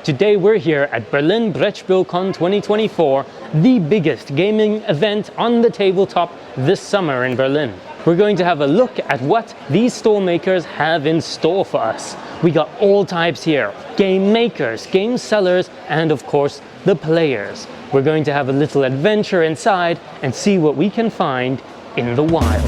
Today we're here at Berlin Brettspiel-Con 2024, the biggest gaming event on the tabletop this summer in Berlin. We're going to have a look at what these stall makers have in store for us. We got all types here: game makers, game sellers, and of course the players. We're going to have a little adventure inside and see what we can find in the wild.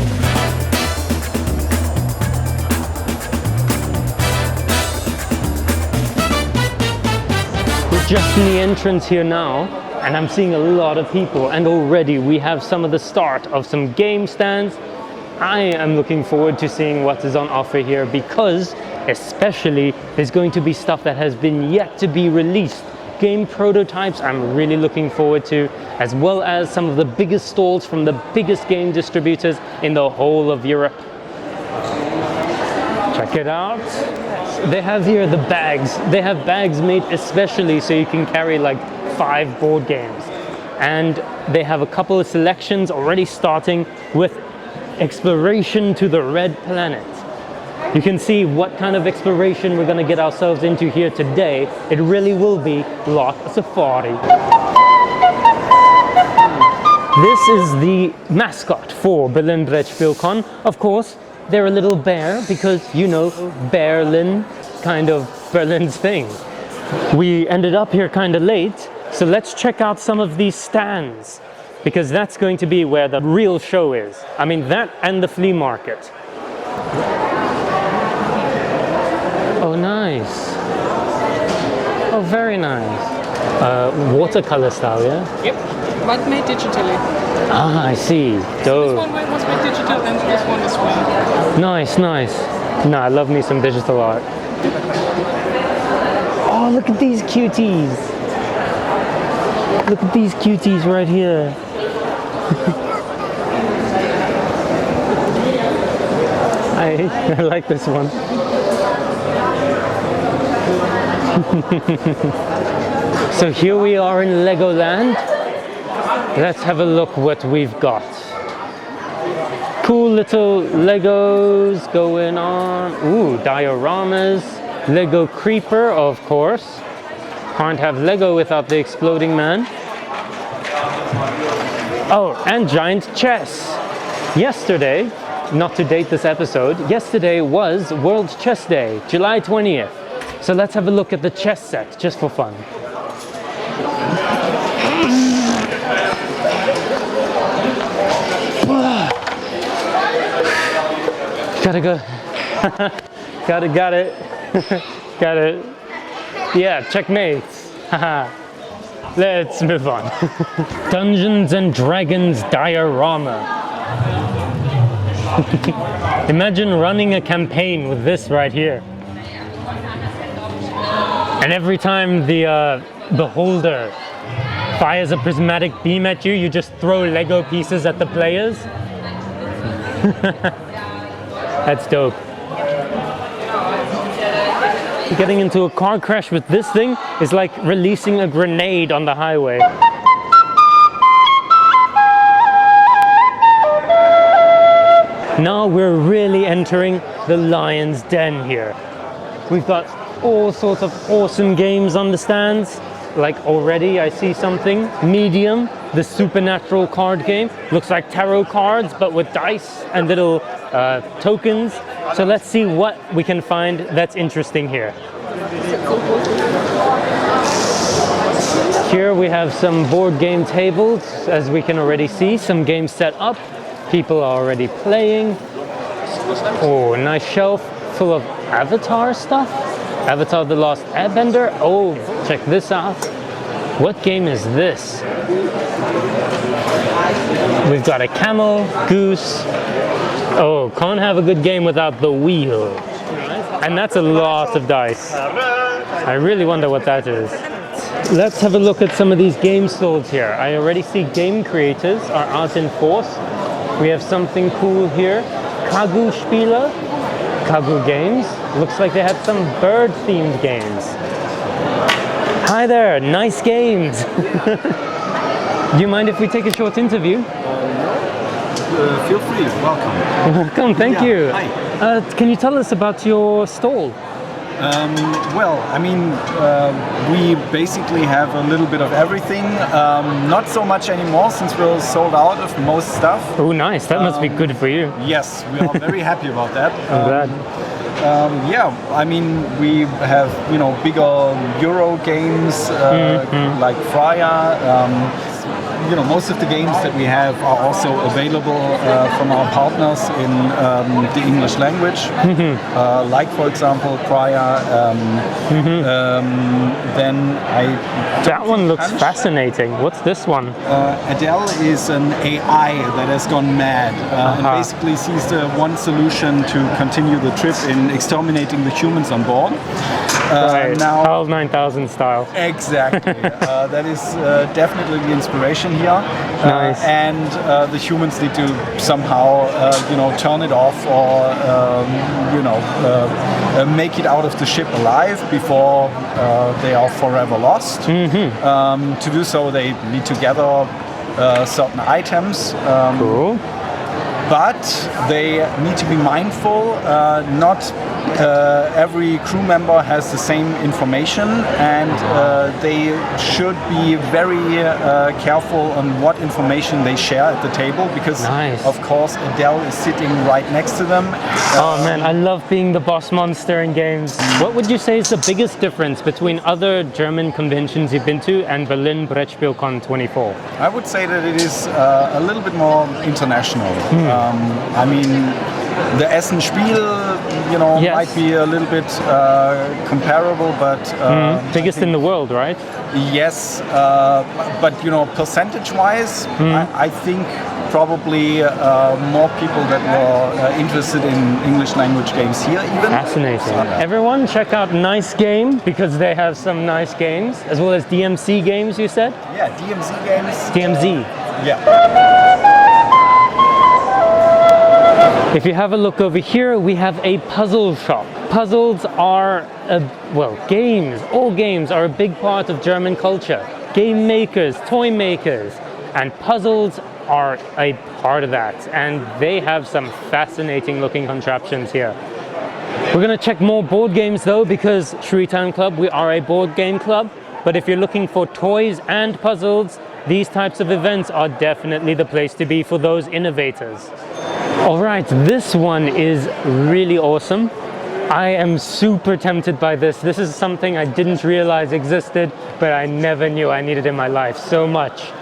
Just in the entrance here now, and I'm seeing a lot of people, and already we have some of the start of some game stands. I am looking forward to seeing what is on offer here, because especially there's going to be stuff that has been yet to be released. Game prototypes I'm really looking forward to, as well as some of the biggest stalls from the biggest game distributors in the whole of Europe. Check it out. They have here the bags. They have bags made especially so you can carry like 5 board games. And they have a couple of selections already, starting with Exploration to the Red Planet. You can see what kind of exploration we're going to get ourselves into here today. It really will be like a safari. This is the mascot for Berlin Brettspiel-Con. Of course, they're a little bear because, you know, Berlin, kind of Berlin's thing. We ended up here kind of late, so let's check out some of these stands, because that's going to be where the real show is. I mean, that and the flea market. Oh, nice. Oh, very nice. Watercolor style, yeah? Yep, but made digitally. Ah, I see. So this one was made digital and this one is real. Nice, nice. No, I love me some digital art. Oh, look at these cuties. Look at these cuties right here. I like this one. So here we are in Legoland. Let's have a look what we've got. Cool little Legos going on. Ooh, dioramas. Lego Creeper, of course. Can't have Lego without the exploding man. Oh, and giant chess. Yesterday, not to date this episode, yesterday was World Chess Day, July 20th. So let's have a look at the chess set, just for fun. Gotta go. Got it. Got it. Yeah, checkmate. Let's move on. Dungeons and Dragons diorama. Imagine running a campaign with this right here. And every time the beholder fires a prismatic beam at you, you just throw Lego pieces at the players. That's dope. Getting into a car crash with this thing is like releasing a grenade on the highway. Now we're really entering the lion's den here. We've got all sorts of awesome games on the stands. Like already I see something. Medium, the supernatural card game. Looks like tarot cards, but with dice and little tokens. So let's see what we can find that's interesting here. Here we have some board game tables, as we can already see. Some games set up. People are already playing. Oh, nice shelf full of Avatar stuff. Avatar: The Last Airbender. Oh, check this out. What game is this? We've got a camel, goose. Oh, can't have a good game without the wheel. And that's a lot of dice. I really wonder what that is. Let's have a look at some of these game stalls here. I already see game creators are out in force. We have something cool here. Kagu Spiele. Kagu Games. Looks like they had some bird-themed games. Hi there, nice games. Do you mind if we take a short interview? Feel free, welcome. Welcome, thank you. Hi. Can you tell us about your stall? Well, I mean, we basically have a little bit of everything. Not so much anymore since we're sold out of most stuff. Oh, nice. That must be good for you. Yes, we are very happy about that. I'm glad. Yeah, I mean, we have, you know, bigger Euro games like Freya. You know, most of the games that we have are also available from our partners in the English language. Like, for example, Freya. Then That one looks fascinating. What's this one? Adele is an AI that has gone mad and basically sees the one solution to continue the trip in exterminating the humans on board. Right. Now, HAL 9000 style. exactly. That is definitely the inspiration here. Nice. And the humans need to somehow, you know, turn it off or, you know, make it out of the ship alive before they are forever lost. To do so, they need to gather certain items. Cool. But they need to be mindful. Not every crew member has the same information, and they should be very careful on what information they share at the table, because Nice. of course Adele is sitting right next to them. Oh man, I love being the boss monster in games. What would you say is the biggest difference between other German conventions you've been to and Berlin Brettspiel-Con 24? I would say that it is a little bit more international. I mean, the Essen Spiel, you know, Yes. might be a little bit comparable, but Biggest in the world, right? yes, but you know, percentage-wise, I think probably more people that were interested in English language games here even. Fascinating. Everyone check out Nice Game, because they have some nice games, as well as DMC games, you said? Yeah, DMZ games. DMZ. Yeah. If you have a look over here, we have a puzzle shop. Puzzles are, games, all games are a big part of German culture. Game makers, toy makers, and puzzles are a part of that. And they have some fascinating looking contraptions here. We're gonna check more board games though, because HEMITIME, we are a board game club. But if you're looking for toys and puzzles, these types of events are definitely the place to be for those innovators. All right, this one is really awesome. I am super tempted by this. This is something I didn't realize existed, but I never knew I needed in my life so much.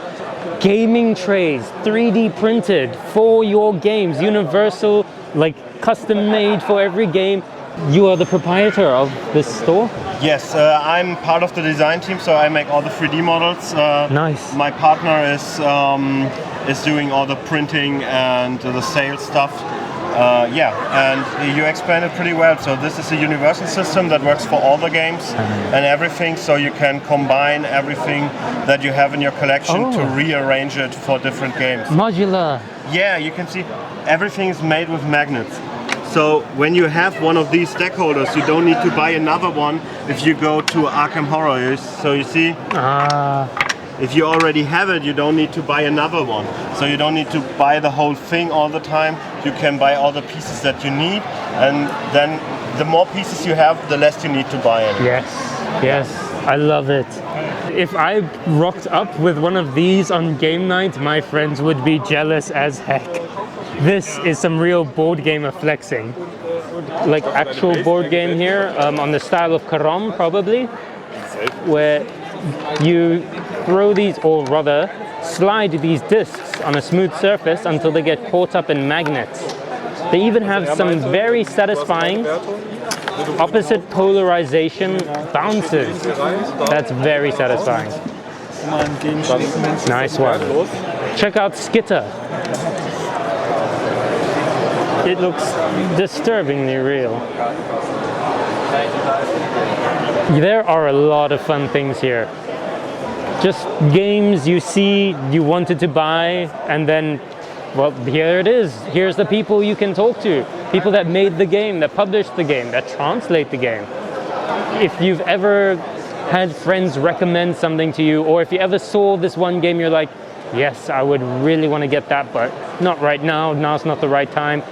Gaming trays, 3D printed for your games, universal, like custom made for every game. You are the proprietor of this store? Yes, I'm part of the design team, so I make all the 3D models. Nice. My partner is doing all the printing and the sales stuff. Yeah, and you explained it pretty well. So this is a universal system that works for all the games and everything, so you can combine everything that you have in your collection to rearrange it for different games. Modular. Yeah, you can see everything is made with magnets. So when you have one of these deck holders, you don't need to buy another one if you go to Arkham Horror. So you see, if you already have it, you don't need to buy another one. So you don't need to buy the whole thing all the time. You can buy all the pieces that you need, and then the more pieces you have, the less you need to buy it. Yes, yes, I love it. If I rocked up with one of these on game night, my friends would be jealous as heck. This is some real board gamer flexing. Like actual board game here, on the style of Karom probably, where you throw these, or rather slide these discs on a smooth surface until they get caught up in magnets. They even have some very satisfying opposite polarization bounces. That's very satisfying. Nice one. Check out Skitter. It looks disturbingly real. There are a lot of fun things here. Just games you see, you wanted to buy, and then, well, here it is. Here's the people you can talk to. People that made the game, that published the game, that translate the game. If you've ever had friends recommend something to you, or if you ever saw this one game, you're like, yes, I would really want to get that, but not right now. Now's not the right time.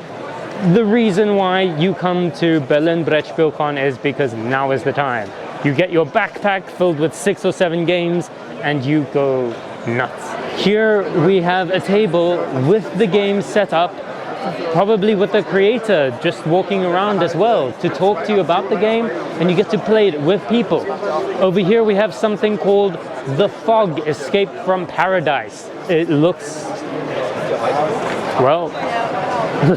the reason why you come to Berlin Brettspiel-Con is because now is the time. You get your backpack filled with 6 or 7 games and you go nuts. Here we have a table with the game set up, probably with the creator just walking around as well to talk to you about the game, and you get to play it with people. Over here we have something called the Fog Escape from Paradise. It looks, well,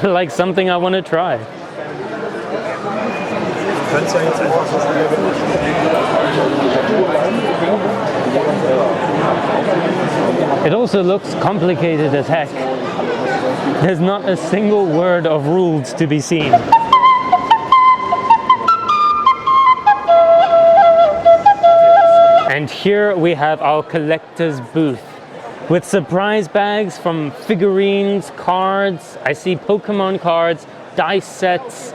like something I want to try. It also looks complicated as heck. There's not a single word of rules to be seen. And here we have our collector's booth with surprise bags from figurines, cards. I see Pokemon cards, dice sets.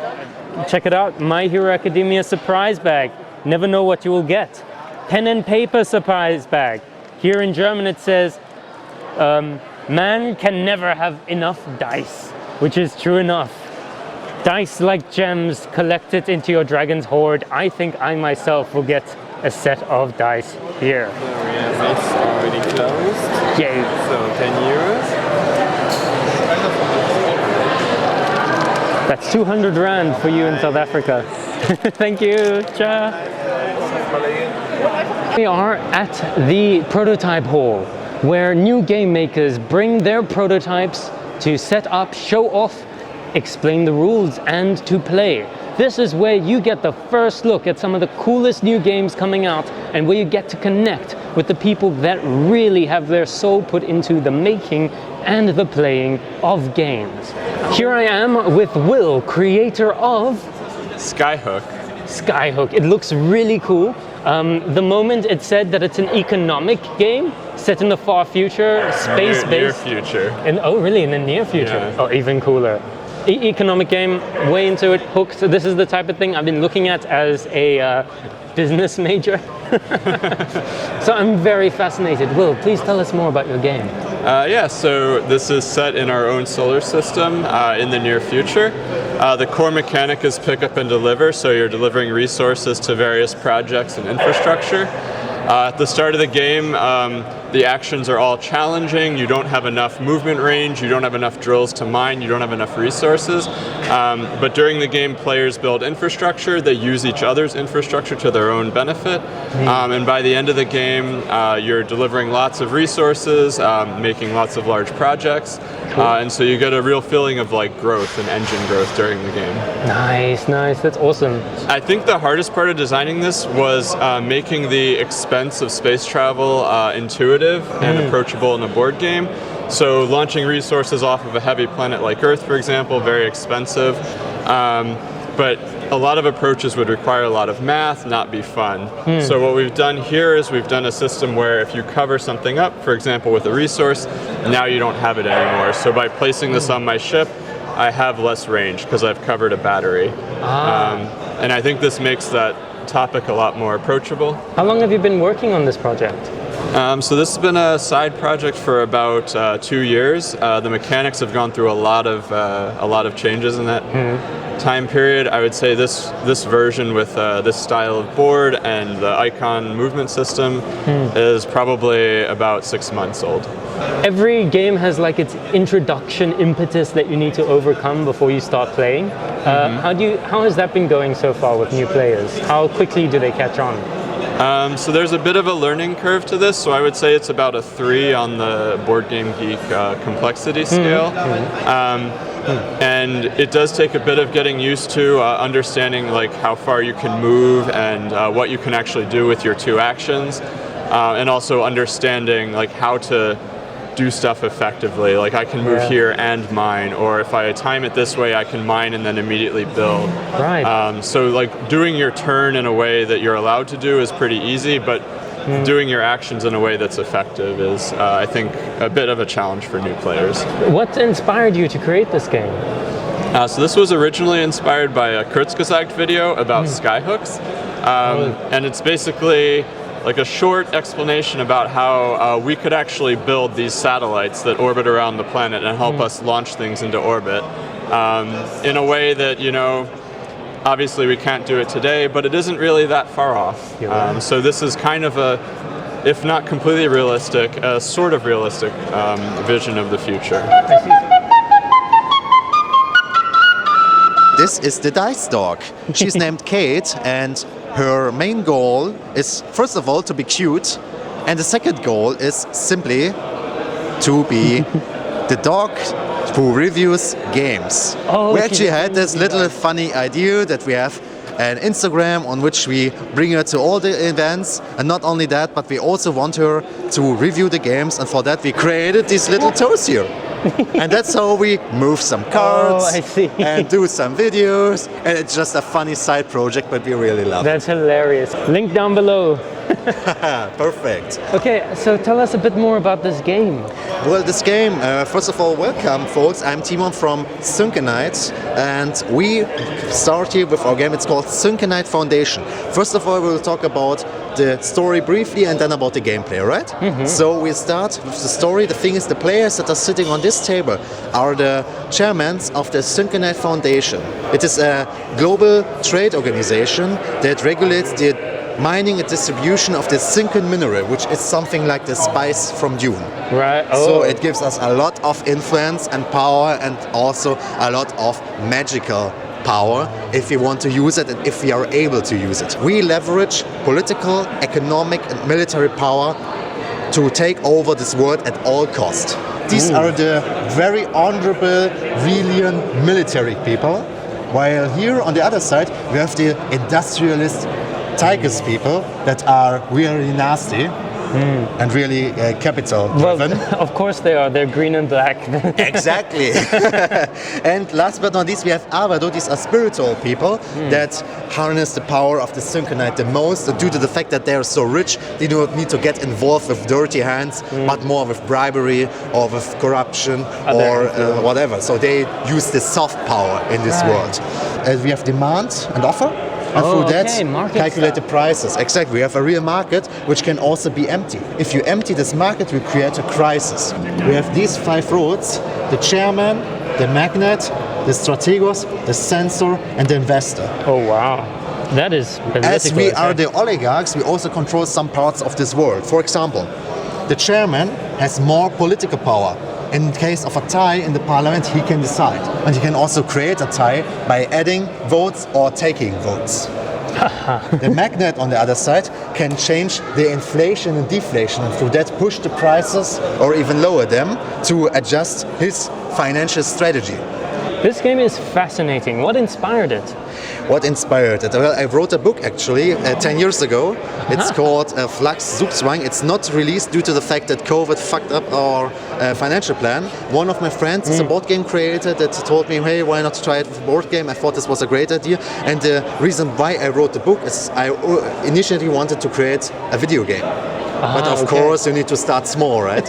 Check it out, My Hero Academia surprise bag. Never know what you will get. Pen and paper surprise bag. Here in German it says, man can never have enough dice, which is true enough. Dice like gems collected into your dragon's hoard. I think I myself will get a set of dice here. It's already closed. Yay. So 10 euros. That's 200 Rand for you in South Africa. Thank you. Ciao. We are at the prototype hall, where new game makers bring their prototypes to set up, show off, explain the rules, and to play. This is where you get the first look at some of the coolest new games coming out, and where you get to connect with the people that really have their soul put into the making and the playing of games. Here I am with Will, creator of Skyhook. Skyhook. It looks really cool. The moment it said that it's an economic game set in the far future, space-based. Near future. Oh, really? In the near future? Yeah. Oh, even cooler. Economic game, way into it, hooked. This is the type of thing I've been looking at as a business major. So I'm very fascinated. Will, please tell us more about your game. Yeah, so this is set in our own solar system in the near future. The core mechanic is pick up and deliver, so you're delivering resources to various projects and infrastructure. At the start of the game, the actions are all challenging. You don't have enough movement range, you don't have enough drills to mine, you don't have enough resources. But during the game, players build infrastructure. They use each other's infrastructure to their own benefit. And by the end of the game, you're delivering lots of resources, making lots of large projects. And so you get a real feeling of like growth and engine growth during the game. Nice, nice. That's awesome. I think the hardest part of designing this was making the expense of space travel intuitive and approachable in a board game. So launching resources off of a heavy planet like Earth, for example, very expensive. But a lot of approaches would require a lot of math, not be fun. So what we've done here is we've done a system where if you cover something up, for example with a resource, now you don't have it anymore. So by placing this on my ship, I have less range because I've covered a battery. And I think this makes that topic a lot more approachable. How long have you been working on this project? So this has been a side project for about 2 years. The mechanics have gone through a lot of changes in that time period. I would say this version with this style of board and the icon movement system is probably about 6 months old. Every game has like its introduction impetus that you need to overcome before you start playing. How has that been going so far with new players? How quickly do they catch on? So there's a bit of a learning curve to this, so I would say it's about a 3 on the Board Game Geek complexity scale. And it does take a bit of getting used to understanding like how far you can move and what you can actually do with your 2 actions, and also understanding like how to do stuff effectively. Like I can move here and mine, or if I time it this way, I can mine and then immediately build. Right. So like doing your turn in a way that you're allowed to do is pretty easy, but doing your actions in a way that's effective is, I think, a bit of a challenge for new players. What inspired you to create this game? So this was originally inspired by a Kurzgesagt video about skyhooks, and it's basically like a short explanation about how we could actually build these satellites that orbit around the planet and help us launch things into orbit. in a way that, you know, obviously we can't do it today, but it isn't really that far off. So this is kind of a, if not completely realistic, a sort of realistic vision of the future. This is the Dice Dog. She's named Kate, and her main goal is, first of all, to be cute, and the second goal is simply to be the dog who reviews games. We actually had this little funny idea that we have an Instagram on which we bring her to all the events, and not only that, but we also want her to review the games, and for that we created these little toes here. And that's how we move some cards and do some videos, and it's just a funny side project, but we really love it. That's hilarious. Link down below. Perfect. Okay, so tell us a bit more about this game. Well, this game, first of all, welcome folks. I'm Timon from Syncanite, and we start here with our game. It's called Syncanite Foundation. First of all, we'll talk about the story briefly and then about the gameplay, right? So we start with the story. The thing is, the players that are sitting on this table are the chairmen of the Syncanite Foundation. It is a global trade organization that regulates the mining and distribution of the Syncan mineral, which is something like the spice from Dune. Right. So it gives us a lot of influence and power, and also a lot of magical power if we want to use it and if we are able to use it. We leverage political, economic and military power to take over this world at all cost. These are the very honorable, Velian military people, while here on the other side we have the industrialist Tigers people that are really nasty and really capital driven. Well, of course they are. They're green and black. Exactly. And last but not least, we have Avado. These are spiritual people that harness the power of the Syncanite the most, due to the fact that they are so rich. They do not need to get involved with dirty hands, but more with bribery or with corruption or whatever. So they use the soft power in this world. We have demand and offer. And through that, calculate the prices. Exactly. We have a real market which can also be empty. If you empty this market, we create a crisis. We have these 5 roads: the chairman, the magnet, the strategos, the censor, and the investor. Oh wow. That is political. As we are the oligarchs, we also control some parts of this world. For example, the chairman has more political power. In case of a tie in the parliament, he can decide. And he can also create a tie by adding votes or taking votes. The magnet on the other side can change the inflation and deflation, and through that push the prices or even lower them to adjust his financial strategy. This game is fascinating. What inspired it? What inspired it? Well, I wrote a book actually 10 years ago. It's called Flux Zugzwang. It's not released due to the fact that COVID fucked up our financial plan. One of my friends is a board game creator that told me, hey, why not try it with a board game? I thought this was a great idea. And the reason why I wrote the book is I initially wanted to create a video game. But of course you need to start small, right?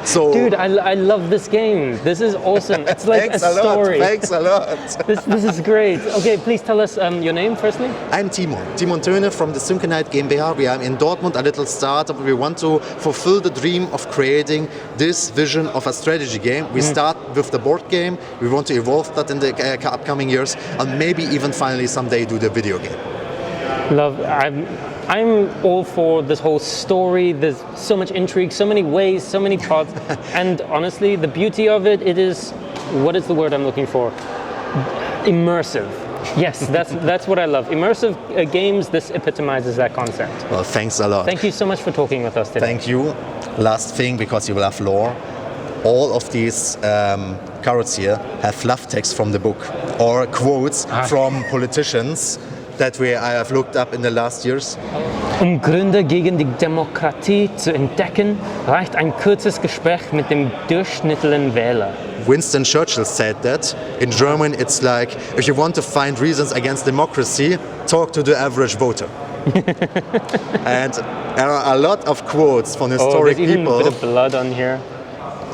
So, dude, I love this game. This is awesome. It's like thanks a story. Thanks a lot. This is great. Okay, please tell us your name firstly. I'm Timon Töne from the Syncanite GmbH. We are in Dortmund, a little startup. We want to fulfill the dream of creating this vision of a strategy game. We start with the board game. We want to evolve that in the upcoming years, and maybe even finally someday do the video game. Love. I'm all for this whole story. There's so much intrigue, so many ways, so many parts. And honestly, the beauty of it is, what is the word I'm looking for? Immersive. Yes, that's what I love. Immersive games, this epitomizes that concept. Well, thanks a lot. Thank you so much for talking with us today. Thank you. Last thing, because you will have lore. All of these carrots here have fluff text from the book or quotes from politicians that I have looked up in the last years. Gründe gegen die Demokratie zu entdecken, reicht ein kurzes Gespräch mit dem durchschnittlichen Wähler. Winston Churchill said that. In German, it's like, if you want to find reasons against democracy, talk to the average voter. And there are a lot of quotes from historic there's even people. a bit of blood on here.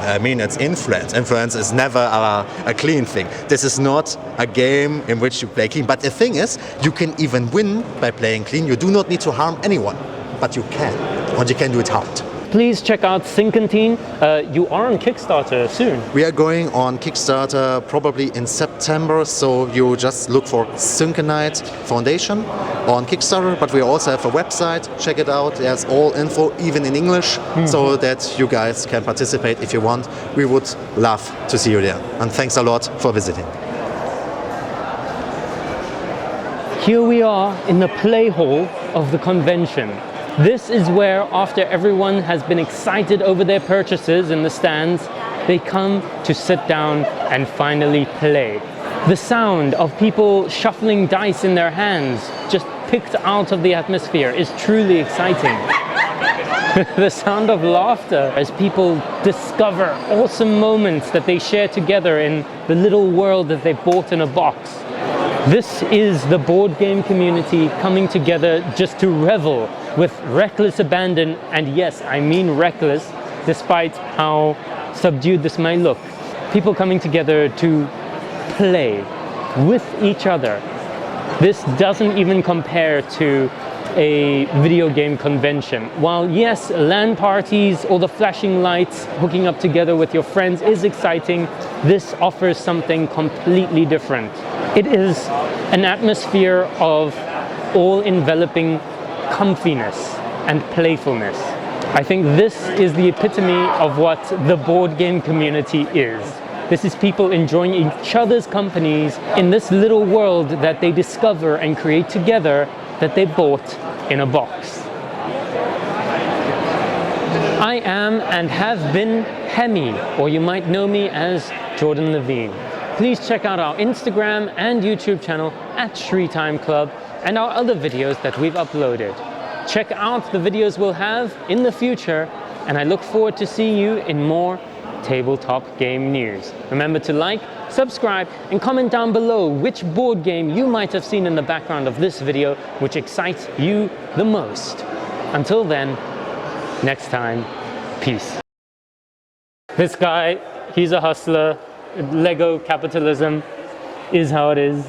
I mean, it's influence. Influence is never a clean thing. This is not a game in which you play clean. But the thing is, you can even win by playing clean. You do not need to harm anyone, but you can. And you can do it hard. Please check out Syncanite. You are on Kickstarter soon. We are going on Kickstarter probably in September, so you just look for Syncanite Foundation on Kickstarter, but we also have a website, check it out, there's all info, even in English, so that you guys can participate if you want. We would love to see you there, and thanks a lot for visiting. Here we are in the play hall of the convention. This is where, after everyone has been excited over their purchases in the stands, they come to sit down and finally play. The sound of people shuffling dice in their hands, just picked out of the atmosphere, is truly exciting. The sound of laughter as people discover awesome moments that they share together in the little world that they bought in a box. This is the board game community coming together just to revel with reckless abandon, and yes, I mean reckless, despite how subdued this may look. People coming together to play with each other. This doesn't even compare to a video game convention. While yes, LAN parties, all the flashing lights, hooking up together with your friends is exciting, this offers something completely different. It is an atmosphere of all-enveloping comfiness and playfulness. I think this is the epitome of what the board game community is. This is people enjoying each other's companies in this little world that they discover and create together that they bought in a box. I am and have been Hemi, or you might know me as Jordan Levine. Please check out our Instagram and YouTube channel at shreetimeclub and our other videos that we've uploaded. Check out the videos we'll have in the future, and I look forward to seeing you in more tabletop game news. Remember to like, subscribe, and comment down below which board game you might have seen in the background of this video which excites you the most. Until then, next time, peace. This guy, he's a hustler. Lego capitalism is how it is.